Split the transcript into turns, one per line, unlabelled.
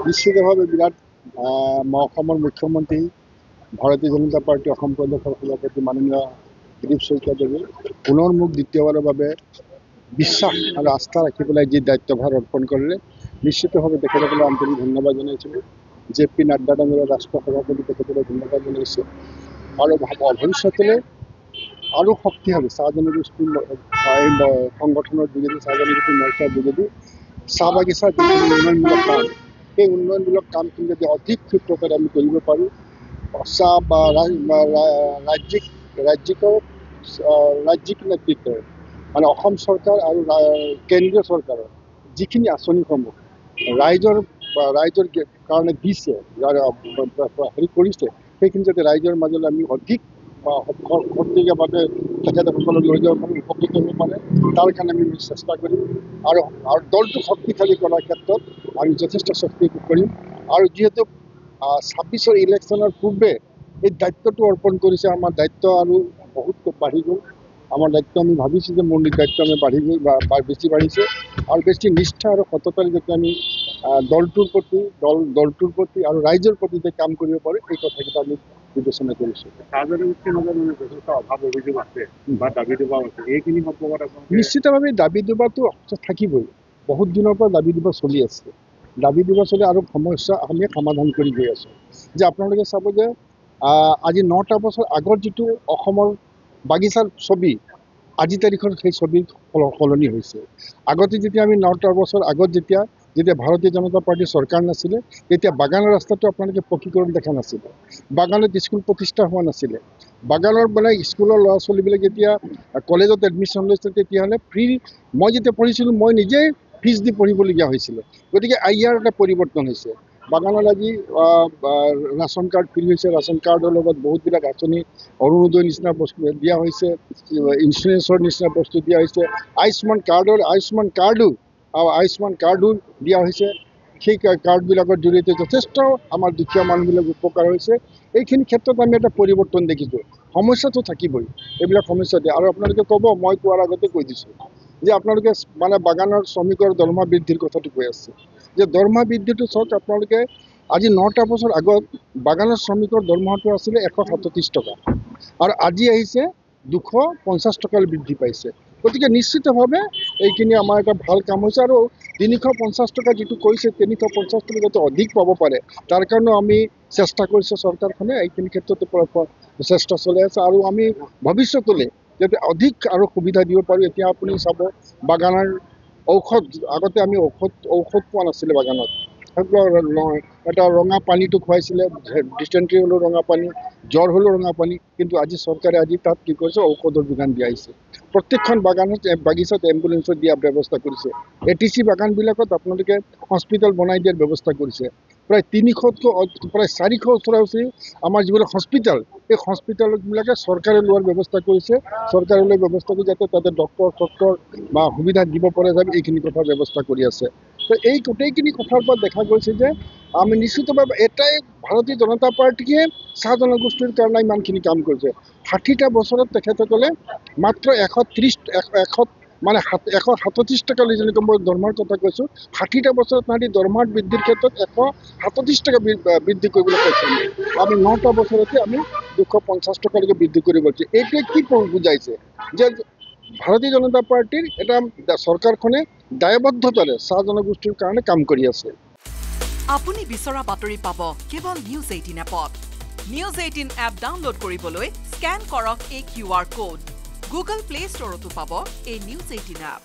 নিশ্চিতভাৱে বিৰাট অসমৰ মুখ্যমন্ত্ৰী ভাৰতীয় জনতা পাৰ্টি অসম প্ৰদেশৰ সভাপতি মাননীয় দিলীপ শইকীয়াদেৱে পুনৰ মোক দ্বিতীয়বাৰৰ বাবে বিশ্বাস আৰু আস্থা ৰাখি পেলাই যি দায়িত্বভাৰ অৰ্পণ কৰিলে নিশ্চিতভাৱে তেখেতসকলে আন্তৰিক ধন্যবাদ জনাইছিলোঁ। JP নাড্ডা ডাঙৰীয়া ৰাষ্ট্ৰীয় সভাপতি তেখেতলৈ ধন্যবাদ জনাইছোঁ আৰু ভৱিষ্যতলৈ আৰু শক্তিশালী চাহ জনগোষ্ঠী সংগঠনৰ যোগেদি চাহ জনগোষ্ঠী মৰ্চাৰ যোগেদি চাহ বাগিচাৰ যিখিনি উন্নয়নমূলক কাম সেই উন্নয়নমূলক কামখিনি যদি অধিক ক্ষিপ্ৰতাৰে আমি কৰিব পাৰোঁ চাহ বা ৰাজ্যিক নেতৃত্ব মানে অসম চৰকাৰ আৰু কেন্দ্ৰীয় চৰকাৰৰ যিখিনি আঁচনিসমূহ ৰাইজৰ কাৰণে দিছে হেৰি কৰিছে সেইখিনি যাতে ৰাইজৰ মাজলৈ আমি অধিক শক্তিভাৱে তেখেতসকলক লৈ যাব পাৰোঁ উপকৃত হ'ব পাৰে তাৰ কাৰণে আমি চেষ্টা কৰিম আৰু দলটো শক্তিশালী কৰাৰ ক্ষেত্ৰত আমি যথেষ্ট শক্তি কৰিম আৰু যিহেতু 26ৰ ইলেকশ্যনৰ পূৰ্বে এই দায়িত্বটো অৰ্পণ কৰিছে আমাৰ দায়িত্ব আৰু বহুত বাঢ়ি গ'ল আমাৰ দায়িত্ব আমি ভাবিছোঁ যে মোৰ দায়িত্ব আমি বাঢ়ি গ'ল বা বেছি বাঢ়িছে আৰু বেছি নিষ্ঠা আৰু সততাৰে যাতে আমি দলটোৰ প্ৰতি আৰু ৰাইজৰ প্ৰতি যে কাম কৰিব পাৰোঁ এই কথাকেইটা আমি বিবেচনা কৰিছোঁ। নিশ্চিতভাৱে দাবী দুবাটো থাকিবই বহুত দিনৰ পৰা দাবী দুবা চলি আছে দাবী দুবা চলি আৰু সমস্যা আমি সমাধান কৰি গৈ আছোঁ যে আপোনালোকে চাব যে আজি 9টা বছৰ আগত যিটো অসমৰ বাগিচাৰ ছবি আজি তাৰিখৰ সেই ছবি সলনি হৈছে আগতে যেতিয়া আমি 9টা বছৰ আগত যেতিয়া ভাৰতীয় জনতা পাৰ্টিৰ চৰকাৰ নাছিলে তেতিয়া বাগানৰ ৰাস্তাটো আপোনালোকে পকীকৰণ দেখা নাছিলে বাগানত স্কুল প্ৰতিষ্ঠা হোৱা নাছিলে বাগানৰ মানে স্কুলৰ ল'ৰা ছোৱালীবিলাক যেতিয়া কলেজত এডমিশ্যন লৈছিলে তেতিয়াহ'লে মই যেতিয়া পঢ়িছিলোঁ মই নিজেই ফিজ দি পঢ়িবলগীয়া হৈছিলে গতিকে ইয়াৰ এটা পৰিৱৰ্তন হৈছে বাগানত আজি ৰেচন কাৰ্ড ফ্ৰী হৈছে ৰেচন কাৰ্ডৰ লগত বহুতবিলাক আঁচনি অৰুণোদয় নিচিনা বস্তু দিয়া হৈছে ইঞ্চুৰেঞ্চৰ নিচিনা বস্তু দিয়া হৈছে আয়ুষ্মান কাৰ্ডো দিয়া হৈছে সেই কাৰ্ডবিলাকৰ জৰিয়তে যথেষ্ট আমাৰ দুখীয়া মানুহবিলাক উপকাৰ হৈছে এইখিনি ক্ষেত্ৰত আমি এটা পৰিৱৰ্তন দেখিছোঁ সমস্যাটো থাকিবই এইবিলাক সমস্যা দিয়ে আৰু আপোনালোকে ক'ব মই কোৱাৰ আগতে কৈ দিছোঁ যে আপোনালোকে মানে বাগানৰ শ্ৰমিকৰ দৰমহা বৃদ্ধিৰ কথাটো কৈ আছে যে দৰমহা বৃদ্ধিটো চাওক আপোনালোকে আজি 9টা বছৰ আগত বাগানৰ শ্ৰমিকৰ দৰমহাটো আছিলে 137 টকা আৰু আজি আহিছে 250 টকালৈ বৃদ্ধি পাইছে গতিকে নিশ্চিতভাৱে এইখিনি আমাৰ এটা ভাল কাম হৈছে আৰু 350 টকা যিটো কৈছে 350 টকা যাতে অধিক পাব পাৰে তাৰ কাৰণেও আমি চেষ্টা কৰিছোঁ চৰকাৰখনে এইখিনি ক্ষেত্ৰত চেষ্টা চলাই আছে আৰু আমি ভৱিষ্যতলৈ যাতে অধিক আৰু সুবিধা দিব পাৰোঁ এতিয়া আপুনি চাব বাগানৰ ঔষধ আগতে আমি ঔষধ পোৱা নাছিলে বাগানত এটা ৰঙা পানীটো খুৱাইছিলে ডিচেণ্ট্ৰি হ'লেও ৰঙা পানী জ্বৰ হ'লেও ৰঙা পানী কিন্তু আজি চৰকাৰে আজি তাত কি কৰিছে ঔষধৰ যোগান দিয়া হৈছে প্ৰত্যেকখন বাগিচাত এম্বুলেঞ্চত দিয়া ব্যৱস্থা কৰিছে ATC বাগানবিলাকত আপোনালোকে হস্পিটেল বনাই দিয়াৰ ব্যৱস্থা কৰিছে প্ৰায় 300তকৈ প্ৰায় 400 ওচৰা-ওচৰি আমাৰ যিবিলাক হস্পিটেল এই হস্পিটেলবিলাকে চৰকাৰে লোৱাৰ ব্যৱস্থা কৰিছে চৰকাৰে লোৱাৰ ব্যৱস্থা কৰি যাতে তাতে ডক্টৰ বা সুবিধা দিব পৰা যায় এইখিনি কথা ব্যৱস্থা কৰি আছে তো এই গোটেইখিনি কথাৰ পৰা দেখা গৈছে যে আমি নিশ্চিতভাৱে এটাই ভাৰতীয় জনতা পাৰ্টিয়ে চাহ জনগোষ্ঠীৰ কাৰণে ইমানখিনি কাম কৰিছে 60টা বছৰত তেখেতসকলে মাত্ৰ 137 টকা যেনেকৈ মই দৰমহাৰ কথা কৈছোঁ 60টা বছৰত তাহাঁতি দৰমহাৰ বৃদ্ধিৰ ক্ষেত্ৰত 137 টকা বৃদ্ধি কৰিবলৈ কৈছোঁ আমি 9টা বছৰতে আমি 250 টকালৈকে বৃদ্ধি কৰিব পাৰিছোঁ এইটোৱে কি বুজাইছে যে ভাৰতীয় জনতা পাৰ্টিৰ এটা চৰকাৰখনে দায়বদ্ধতাৰে চাহ জনগোষ্ঠীৰ কাৰণে কাম কৰি আছে
আপুনি বিচৰা বাতৰি পাব কেৱল নিউজ 18 এপত নিউজ 18 এপ ডাউনলোড কৰিবলৈ স্ক্যান কৰক এই QR কোড গুগল প্লে ষ্টৰতো পাব এই নিউজ 18 এপ